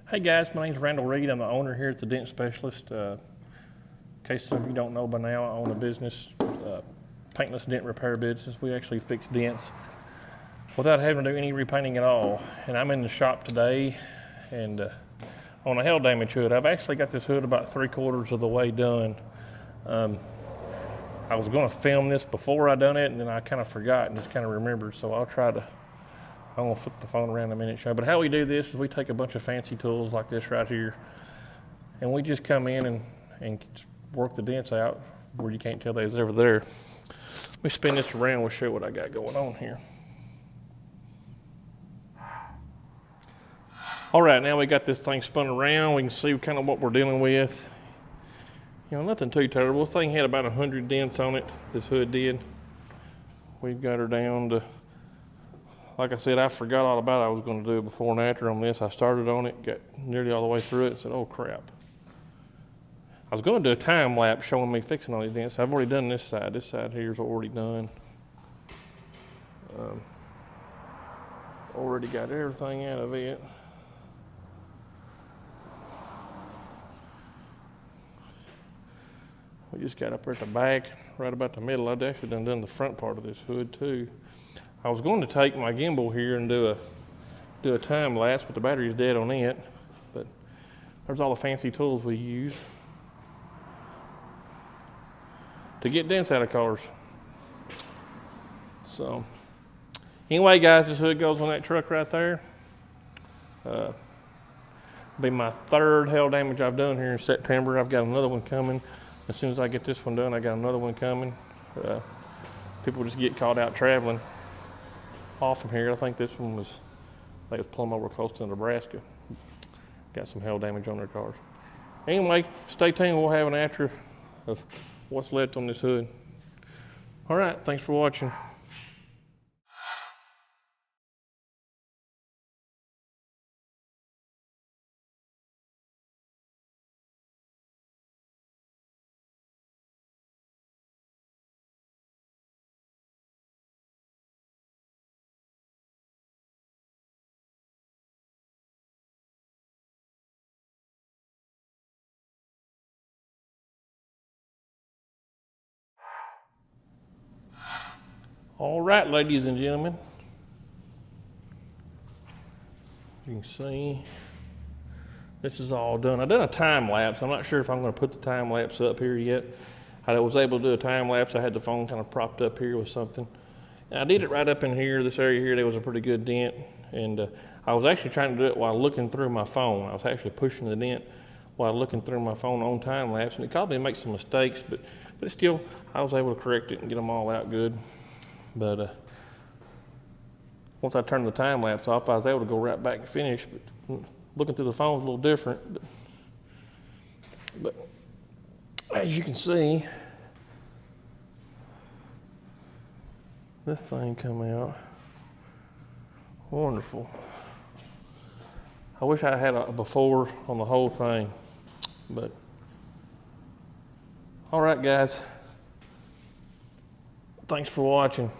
Hey guys, my name's Randall Reed. I'm the owner here at the Dent Specialist. In case some of you don't know by now, I own a business, paintless dent repair business. We actually fix dents without having to do any repainting at all. And I'm in the shop today and on a hail damage hood. I've actually got this hood about 3/4 of the way done. I was going to film this before I done it, and then I kind of forgot and just kind of remembered. So I'm gonna flip the phone around in a minute and show. But how we do this is we take a bunch of fancy tools like this right here, and we just come in and work the dents out where you can't tell they's ever there. Let me spin this around. We'll show you what I got going on here. All right, now we got this thing spun around. We can see kind of what we're dealing with. You know, nothing too terrible. This thing had about 100 dents on it, this hood did. We've got her down to, like I said, I forgot all about it. I was going to do it before and after on this. I started on it, got nearly all the way through it, and said, oh crap. I was going to do a time lapse showing me fixing all these dents. I've already done this side. This side here is already done. Already got everything out of it. We just got up there at the back, right about the middle. I'd actually done the front part of this hood too. I was going to take my gimbal here and do a time lapse, but the battery's dead on it. But there's all the fancy tools we use to get dents out of cars. So anyway, guys, this hood goes on that truck right there. Be my third hail damage I've done here in September. I've got another one coming. As soon as I get this one done, I got another one coming. People just get caught out traveling off from here. I think this one was, plumb over close to Nebraska. Got some hail damage on their cars. Anyway, stay tuned. We'll have an after of what's left on this hood. All right, thanks for watching. All right, ladies and gentlemen, you can see this is all done. I done a time lapse. I'm not sure if I'm going to put the time lapse up here yet. I was able to do a time lapse. I had the phone kind of propped up here with something. And I did it right up in here, this area here. There was a pretty good dent. And I was actually trying to do it while looking through my phone. I was actually pushing the dent while looking through my phone on time lapse. And it caused me to make some mistakes, but still, I was able to correct it and get them all out good. But once I turned the time lapse off, I was able to go right back and finish. But looking through the phone was a little different. But as you can see, this thing come out wonderful. I wish I had a before on the whole thing. But all right, guys. Thanks for watching.